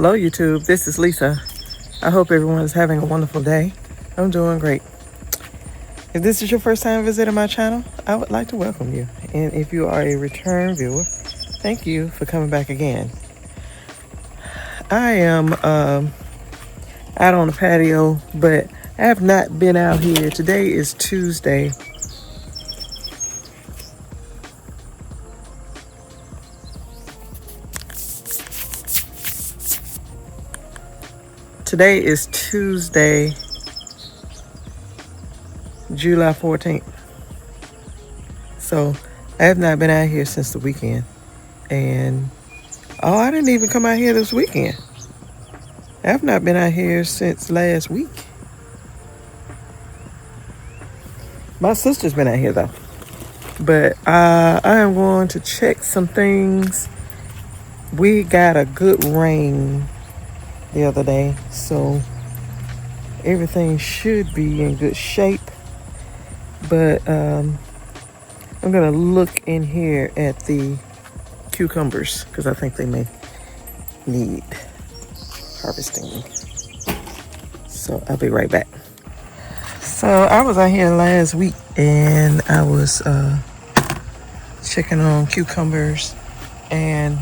Hello YouTube, this is Lisa. I hope everyone is having a wonderful day. I'm doing great. If this is your first time visiting my channel, I would like to welcome you. And if you are a return viewer, thank you for coming back again. I am out on the patio, but I have not been out here. Today is Tuesday. Today is Tuesday, July 14th. So I have not been out here since the weekend. And I didn't even come out here this weekend. I have not been out here since last week. My sister's been out here though. But I am going to check some things. We got a good rain the other day, so everything should be in good shape. But I'm gonna look in here at the cucumbers because I think they may need harvesting. So I'll be right back. So I was out here last week and I was checking on cucumbers, and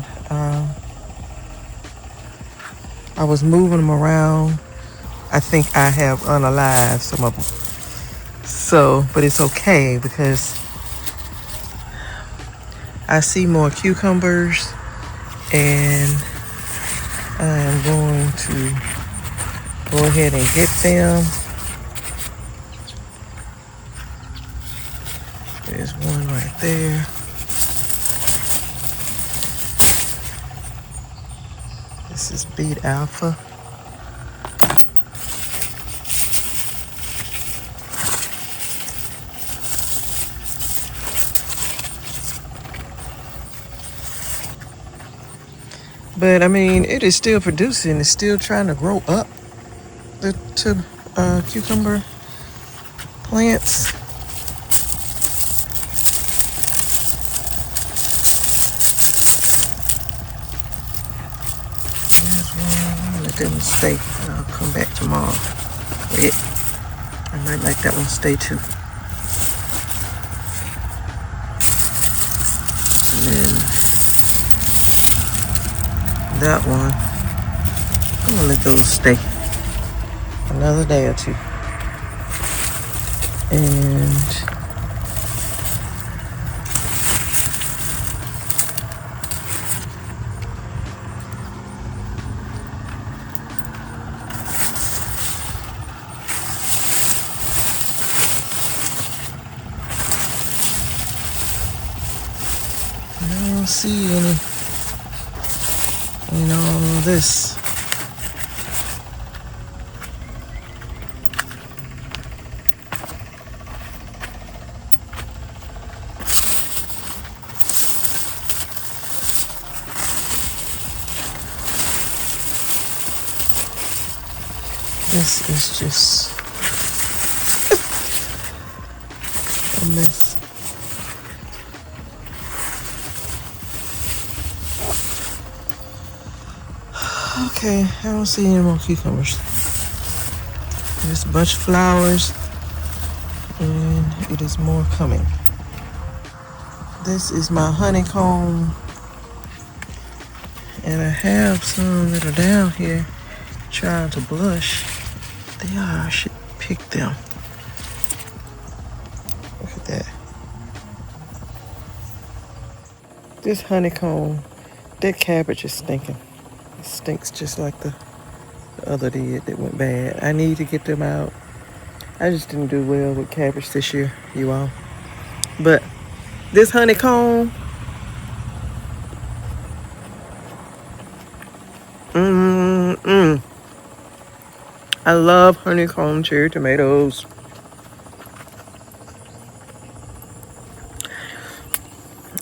I was moving them around. I think I have unalived some of them. So, but it's okay because I see more cucumbers and I am going to go ahead and get them. There's one right there. This is beet alpha. But I mean, it is still producing. It's still trying to grow up the cucumber plants. Let them stay. I'll come back tomorrow with it. I might like that one stay too. And then that one, I'm gonna let those stay another day or two. And I don't see any in all this. This is just a mess. Okay, I don't see any more cucumbers. There's a bunch of flowers, and it is more coming. This is my honeycomb, and I have some that are down here trying to blush. They are. I should pick them. Look at that. This honeycomb, that cabbage is stinking. It stinks just like the other did that went bad. I need to get them out. I just didn't do well with cabbage this year, you all. But this honeycomb, I love honeycomb cherry tomatoes.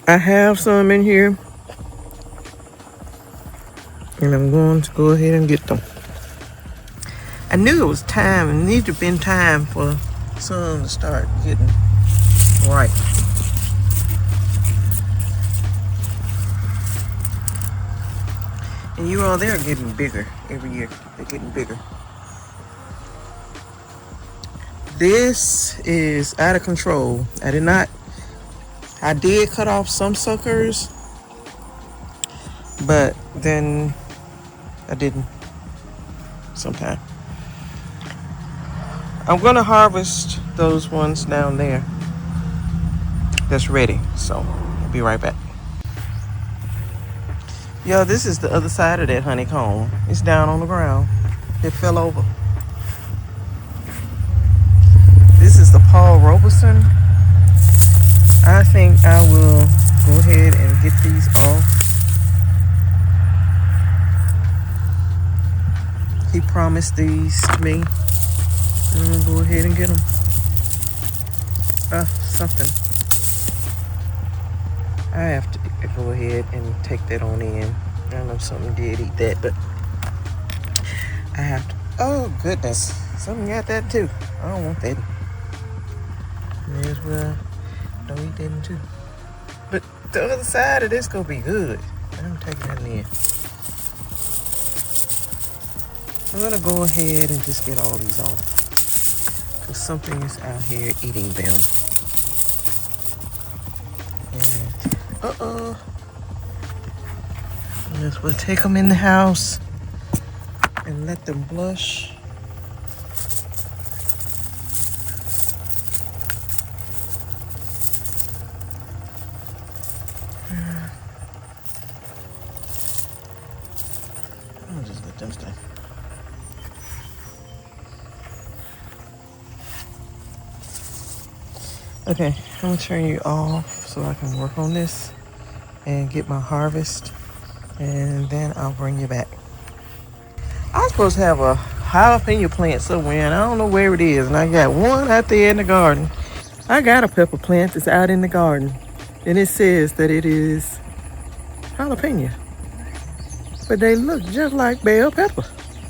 I have some in here, and I'm going to go ahead and get them. I knew it was time. It needed to have been time for some to start getting right. And you You all, they're getting bigger every year. They're getting bigger. This is out of control. I did cut off some suckers, but then I didn't sometime. I'm gonna harvest those ones down there that's ready, so I'll be right back. Yo, this is the other side of that honeycomb. It's down on the ground. It fell over. This is the Paul Robeson. I think I will go ahead and get these off. He promised these to me. I'm gonna go ahead and get them. Something. I have to go ahead and take that on in. I don't know if something did eat that, but I have to. Oh, goodness. Something got that too. I don't want that. May as well don't eat that too. But the other side of this gonna be good. I'm taking that in. I'm gonna go ahead and just get all these off, because something is out here eating them. And let's we'll take them in the house and let them blush. I'll just let them stay. Okay, I'm gonna turn you off so I can work on this and get my harvest, and then I'll bring you back. I'm supposed to have a jalapeno plant somewhere, and I don't know where it is, and I got one out there in the garden. I got a pepper plant that's out in the garden, and it says that it is jalapeno, but they look just like bell pepper.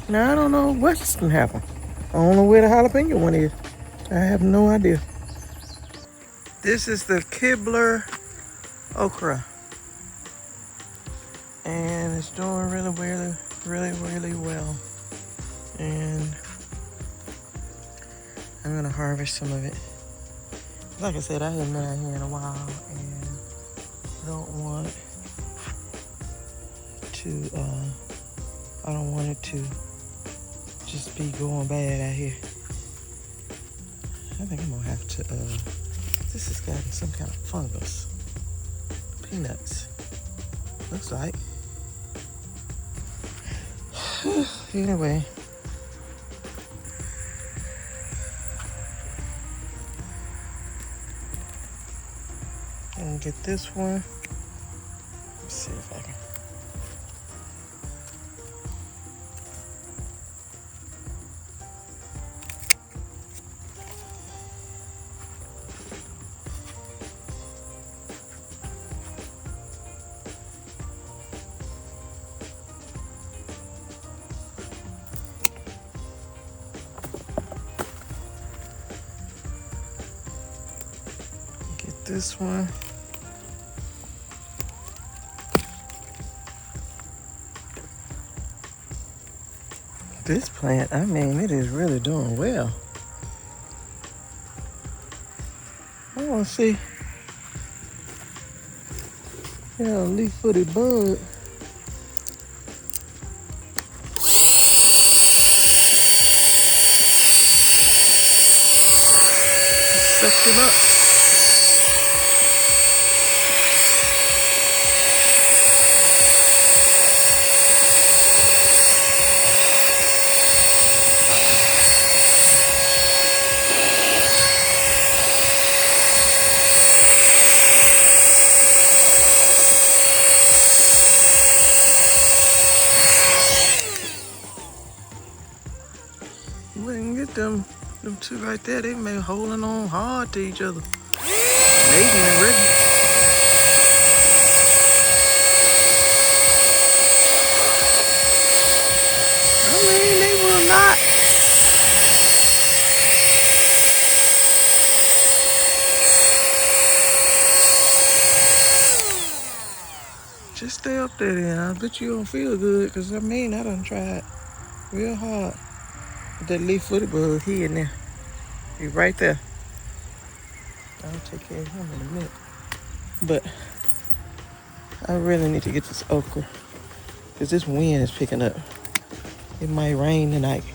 Now I don't know what's gonna happen. I don't know where the jalapeno one is. I have no idea. This is the Kibler Okra, and it's doing really well. And I'm gonna harvest some of it. Like I said, I haven't been out here in a while, and don't want I don't want it to just be going bad out here. I think I'm gonna have to. This has gotten some kind of fungus. Peanuts. Looks like. Anyway. And get this one. Let's see if I can. This one. This plant, I mean, it is really doing well. I want to see. Yeah, leaf-footed bug. Sucked him up. Them two right there, they may holding on hard to each other. Mating and ready. I mean, they will not. Just stay up there then. I bet you don't feel good, because I mean, I done tried real hard. That leaf-footed bug, he in there. He right there. I'll take care of him in a minute. But I really need to get this okra, because this wind is picking up. It might rain tonight.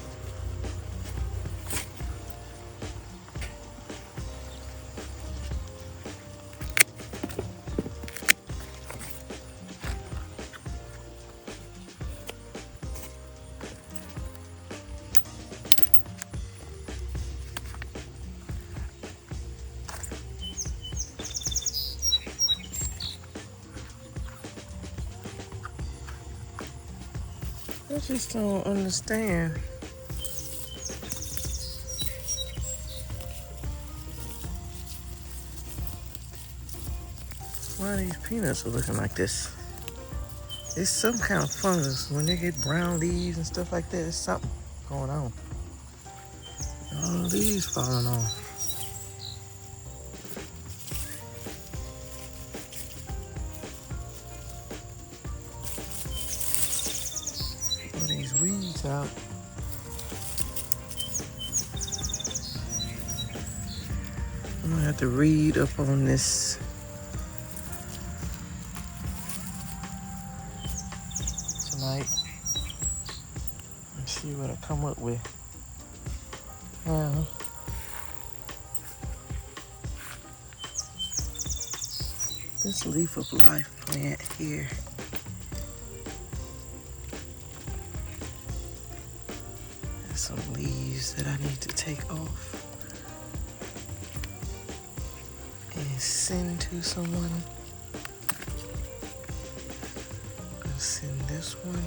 I just don't understand. Why these peanuts are looking like this? It's some kind of fungus. When they get brown leaves and stuff like that, there's something going on. All these falling off. Pull these weeds out. I'm gonna have to read up on this tonight and see what I come up with. Now, this leaf of life plant here, there's some leaves that I need to take off and send to someone. I'll send this one.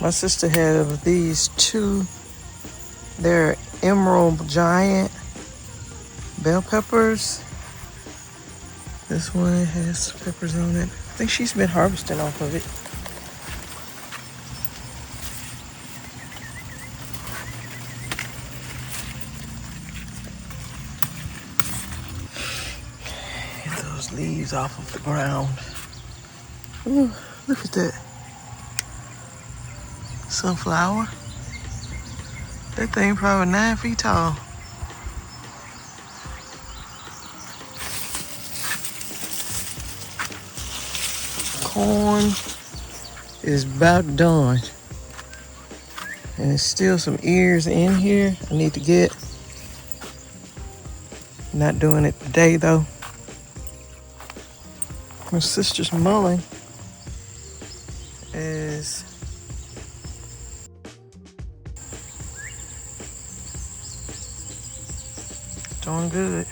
My sister had these two. They're emerald giant bell peppers. This one has peppers on it. I think she's been harvesting off of it. Get those leaves off of the ground. Ooh, look at that. Sunflower. That thing probably 9 feet tall. Corn is about done. And there's still some ears in here I need to get. Not doing it today though. My sister's mulling is doing good.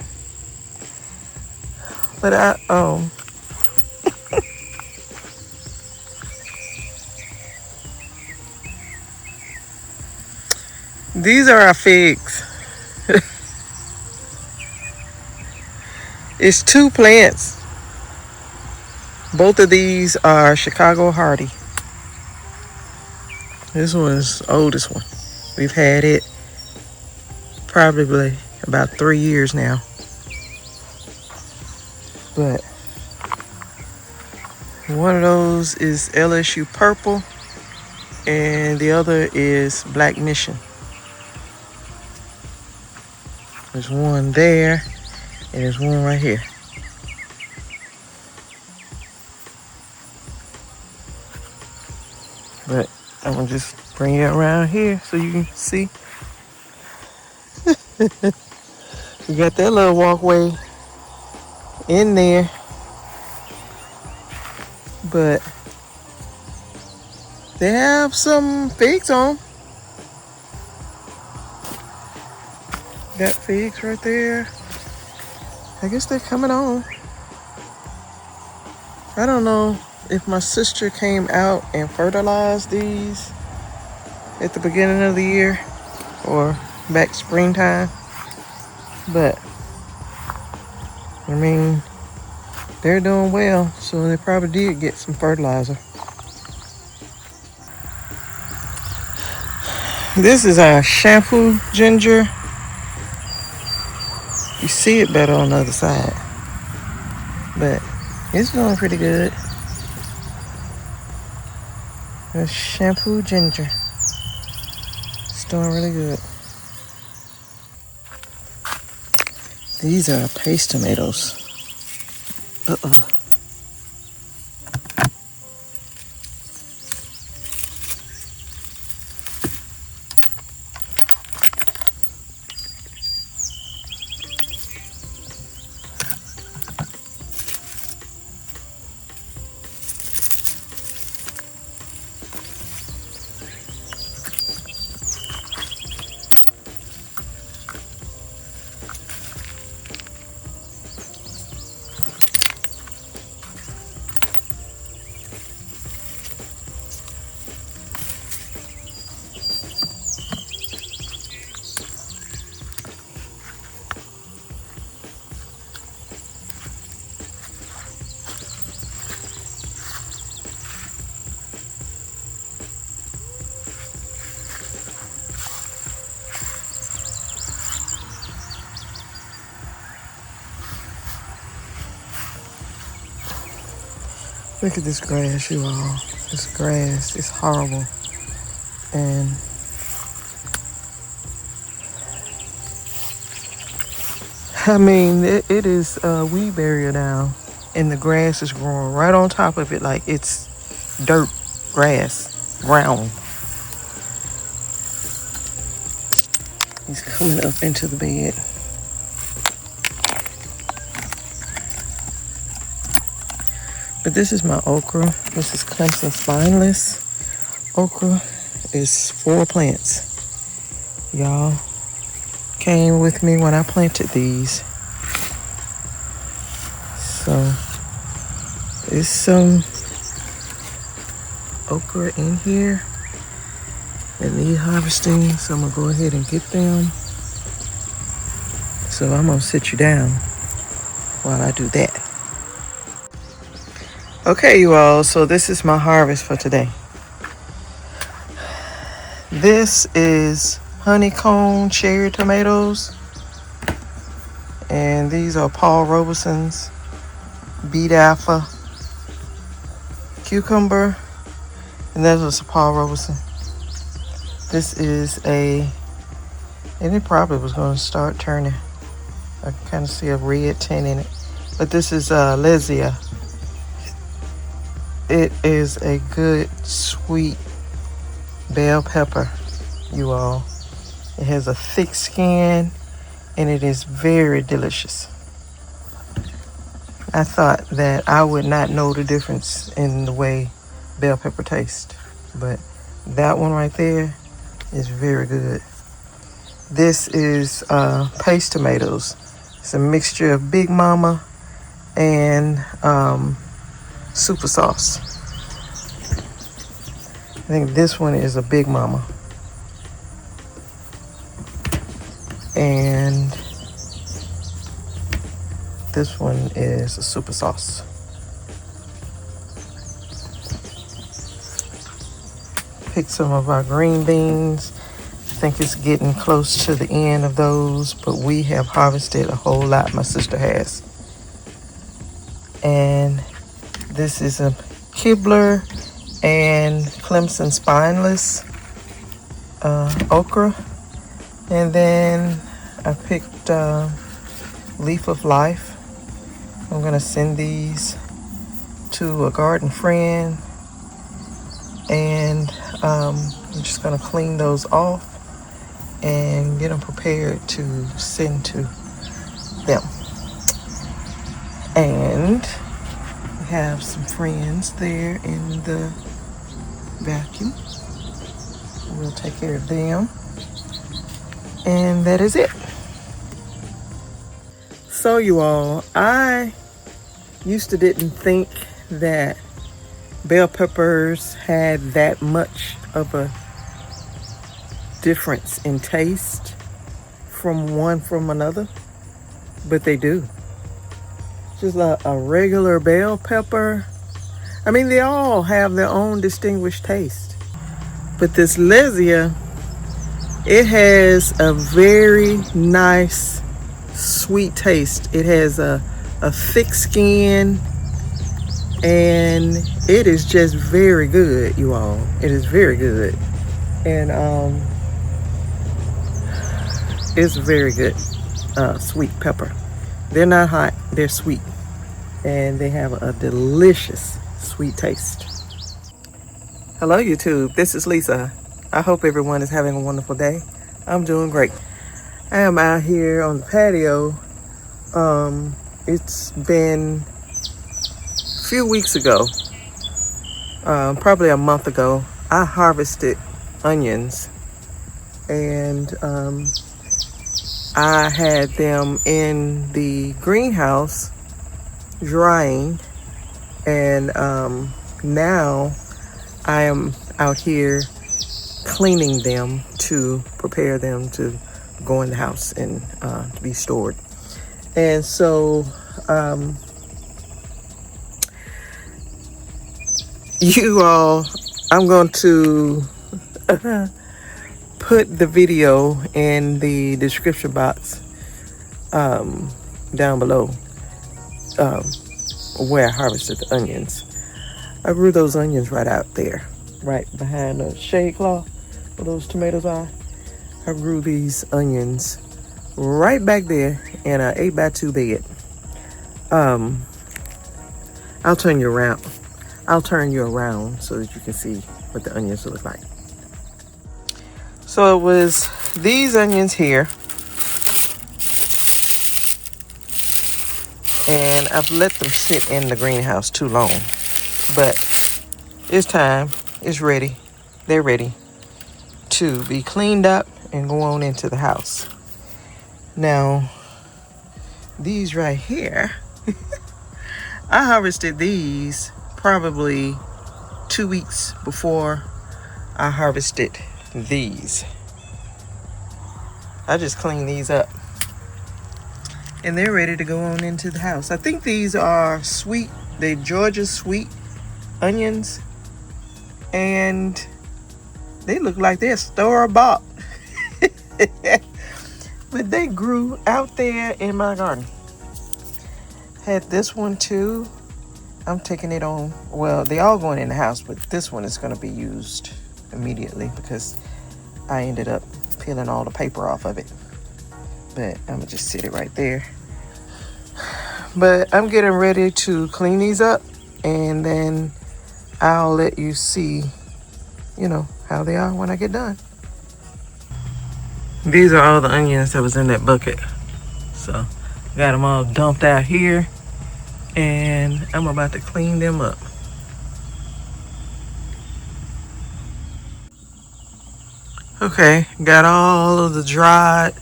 But these are our figs. It's 2 plants. Both of these are Chicago Hardy. This one's the oldest one. We've had it probably about 3 years now. But one of those is LSU Purple and the other is Black Mission. There's one there and there's one right here. But I'm gonna just bring it around here so you can see. We got that little walkway in there, but they have some figs on. Got figs right there. I guess they're coming on. I don't know if my sister came out and fertilized these at the beginning of the year or back springtime, but I mean, they're doing well, so they probably did get some fertilizer. This is our shampoo ginger. You see it better on the other side, but it's doing pretty good. The shampoo ginger. It's doing really good. These are paste tomatoes. Uh-oh. Look at this grass, you all. This grass is horrible. And I mean, it is a weed barrier now. And the grass is growing right on top of it like it's dirt grass, brown. He's coming up into the bed. But this is my okra. This is Clemson spineless. Okra is 4 plants. Y'all came with me when I planted these. So there's some okra in here that need harvesting. So I'm gonna go ahead and get them. So I'm gonna sit you down while I do that. Okay, you all, so this is my harvest for today. This is honeycomb cherry tomatoes. And these are Paul Robeson's beet alpha cucumber. And that was a Paul Robeson. This is and it probably was going to start turning. I kind of see a red tint in it. But this is Lesia. It is a good, sweet bell pepper, you all. It has a thick skin, and it is very delicious. I thought that I would not know the difference in the way bell pepper tastes, but that one right there is very good. This is paste tomatoes. It's a mixture of Big Mama and super sauce. I think this one is a Big Mama. And this one is a super sauce. Picked some of our green beans. I think it's getting close to the end of those, but we have harvested a whole lot. My sister has. And this is a Kibler and Clemson spineless okra. And then I picked Leaf of Life. I'm gonna send these to a garden friend, and I'm just gonna clean those off and get them prepared to send to them. And we have some friends there in the vacuum. We'll take care of them. And that is it. So you all, I used to didn't think that bell peppers had that much of a difference in taste from another, but they do. just a regular bell pepper. I mean, they all have their own distinguished taste. But this Lesia, it has a very nice sweet taste. It has a thick skin, and it is just very good, you all. It is very good. And it's very good sweet pepper. They're not hot, they're sweet, and they have a delicious sweet taste. Hello YouTube, this is Lisa. I hope everyone is having a wonderful day. I'm doing great. I am out here on the patio. It's been a few weeks ago, probably a month ago, I harvested onions, and I had them in the greenhouse drying, and now I am out here cleaning them to prepare them to go in the house and to be stored. And so you all, I'm going to put the video in the description box down below where I harvested the onions. I grew those onions right out there, right behind the shade cloth where those tomatoes are. I grew these onions right back there in an 8x2 bed. I'll turn you around. I'll turn you around so that you can see what the onions look like. So it was these onions here, and I've let them sit in the greenhouse too long, but it's time. It's ready. They're ready to be cleaned up and go on into the house. Now, these right here, I harvested these probably 2 weeks before I harvested these. I just cleaned these up, and they're ready to go on into the house. I think these are sweet, they're Georgia sweet onions, and they look like they're store-bought. But they grew out there in my garden. Had this one too. I'm taking it on, well, they all going in the house, but this one is going to be used immediately because I ended up peeling all the paper off of it. But I'm gonna just sit it right there. But I'm getting ready to clean these up, and then I'll let you see, you know, how they are when I get done. These are all the onions that was in that bucket. So got them all dumped out here, and I'm about to clean them up. Okay, got all of the dried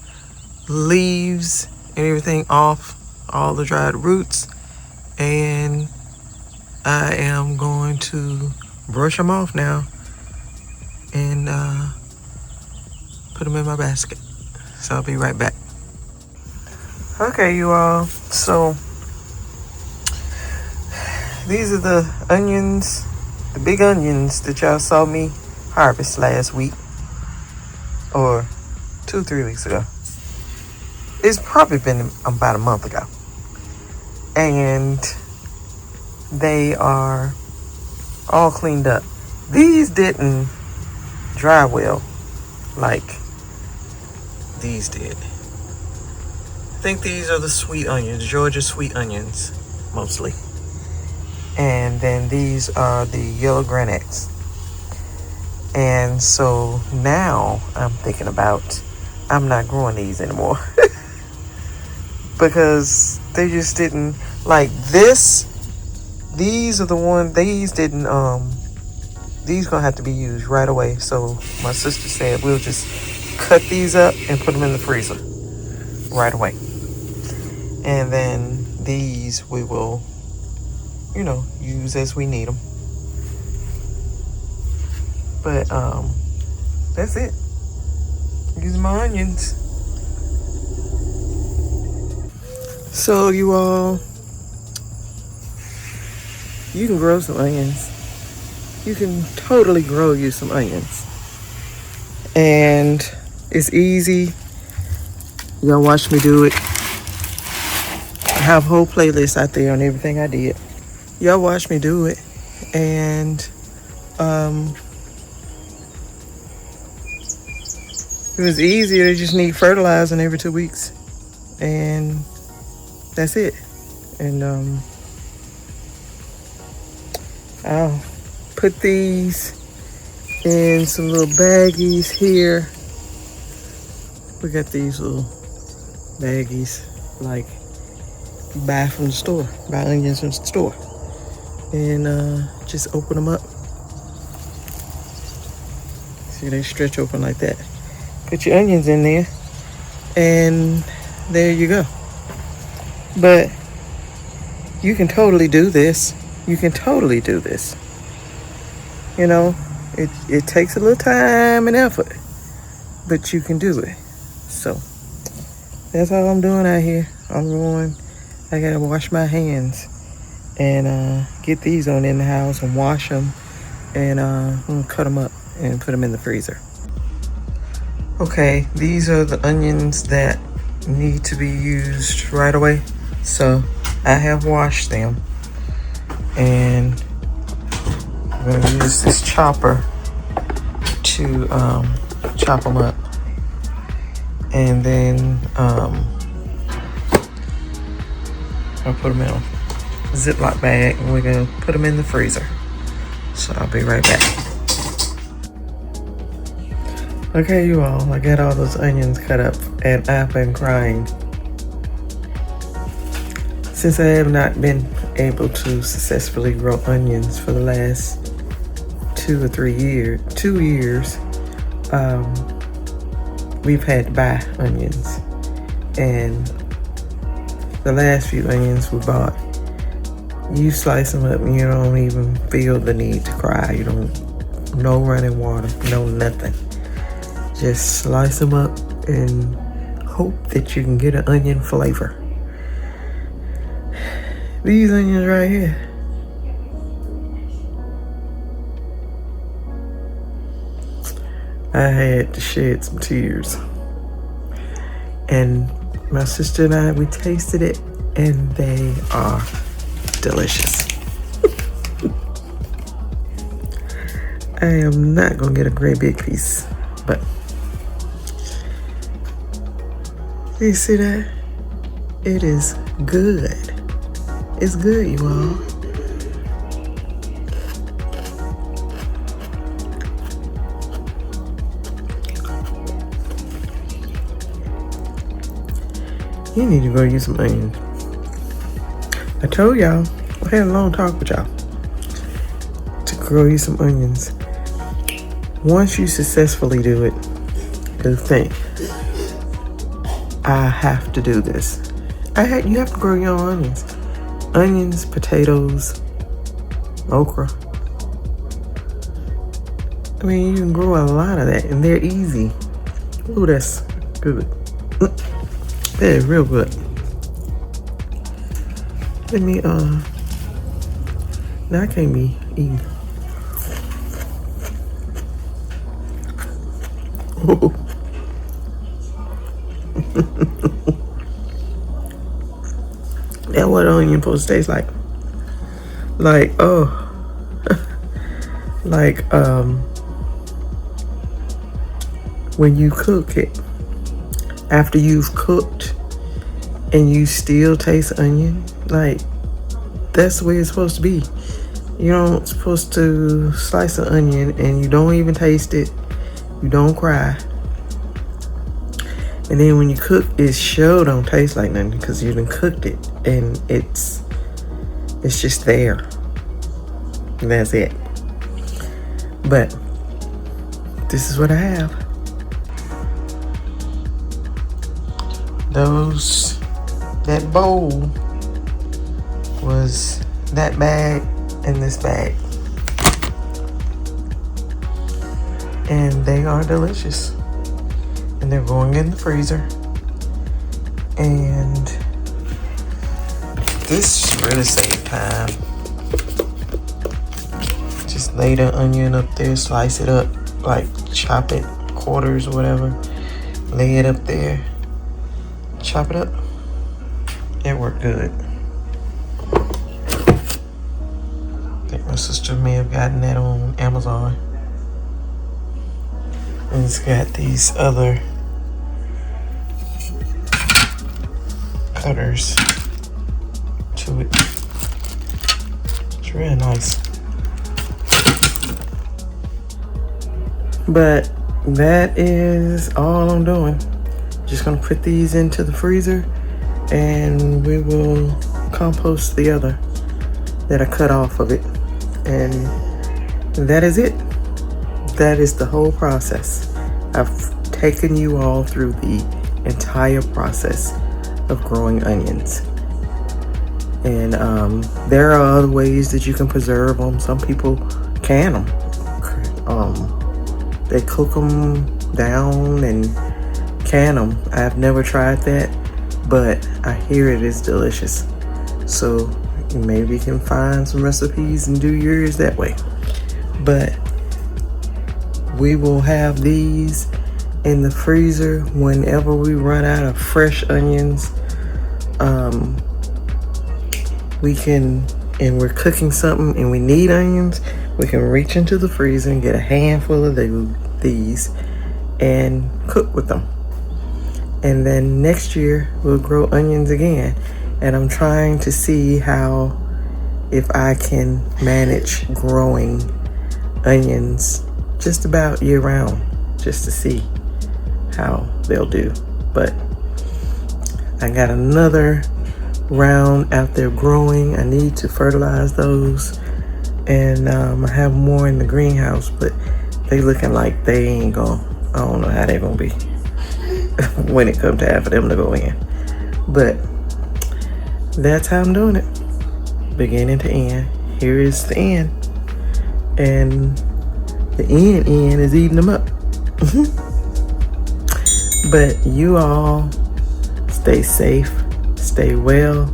leaves and everything off, all the dried roots, and I am going to brush them off now and put them in my basket. So I'll be right back. Okay, you all, so these are the onions, the big onions that y'all saw me harvest last week, or 2-3 weeks ago. It's probably been about a month ago. And they are all cleaned up. These didn't dry well like these did. I think these are the sweet onions, Georgia sweet onions, mostly. And then these are the yellow granites. And so now I'm thinking about, I'm not growing these anymore. Because they just didn't, like this, these are the ones, these didn't, these gonna have to be used right away. So my sister said we'll just cut these up and put them in the freezer right away. And then these we will, you know, use as we need them. But that's it. These are my onions. So you all, you can grow some onions. You can totally grow you some onions. And it's easy. Y'all watch me do it. I have a whole playlist out there on everything I did. Y'all watch me do it. And it was easier. They just need fertilizing every 2 weeks. And that's it. And I'll put these in some little baggies here. We got these little baggies like you buy from the store, buy onions from the store. And just open them up. See, they stretch open like that. Put your onions in there, and there you go. But you can totally do this. You can totally do this. You know, it takes a little time and effort, but you can do it. So that's all I'm doing out here. I gotta wash my hands and get these on in the house and wash them, and I'm gonna cut them up and put them in the freezer. Okay, these are the onions that need to be used right away. So I have washed them, and I'm gonna use this chopper to chop them up. And then I'll put them in a Ziploc bag, and we're gonna put them in the freezer. So I'll be right back. Okay, you all, I got all those onions cut up, and I've been crying. Since I have not been able to successfully grow onions for the last 2 or 3 years, 2 years, we've had to buy onions. And the last few onions we bought, you slice them up and you don't even feel the need to cry. You don't, no running water, no nothing. Just slice them up and hope that you can get an onion flavor. These onions right here. I had to shed some tears. And my sister and I, we tasted it, and they are delicious. I am not gonna get a great big piece, but you see that? It is good. It's good, you all. You need to go use some onions. I told y'all, I had a long talk with y'all to grow you some onions. Once you successfully do it, you'll think, I have to do this. You have to grow your own onions. Onions, potatoes, okra. I mean, you can grow a lot of that, and they're easy. Ooh, that's good. That is real good. Let me, now I can't be eating. Oh. That's what onion supposed to taste like. Like, oh. Like, when you cook it, after you've cooked and you still taste onion, like, that's the way it's supposed to be. You don't supposed to slice an onion and you don't even taste it. You don't cry. And then when you cook, it sure don't taste like nothing because you done cooked it and it's just there. And that's it. But this is what I have. That bowl was that bag and this bag. And they are delicious. And they're going in the freezer. And this really saved time. Just lay the onion up there, slice it up, like chop it quarters or whatever. Lay it up there, chop it up. It worked good. I think my sister may have gotten that on Amazon. And it's got these other cutters to it. It's really nice. But that is all I'm doing. Just gonna put these into the freezer and we will compost the other that I cut off of it. And that is it. That is the whole process. I've taken you all through the entire process of growing onions. And there are other ways that you can preserve them. Some people can them. They cook them down and can them. I've never tried that, but I hear it is delicious. So maybe you can find some recipes and do yours that way. But we will have these in the freezer whenever we run out of fresh onions. We can, and we're cooking something and we need onions, we can reach into the freezer and get a handful of these and cook with them. And then next year we'll grow onions again. And I'm trying to see how, if I can manage growing onions just about year round, just to see how they'll do. But I got another round out there growing. I need to fertilize those, and I have more in the greenhouse, but they looking like they ain't gonna, I don't know how they're gonna be when it comes time for them to go in. But that's how I'm doing it, beginning to end. Here is the end, and the end is eating them up. But you all stay safe, stay well,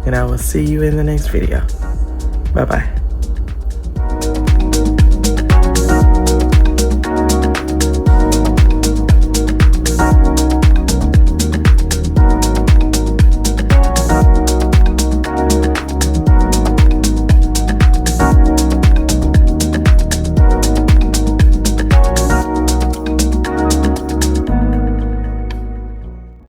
and I will see you in the next video. Bye-bye.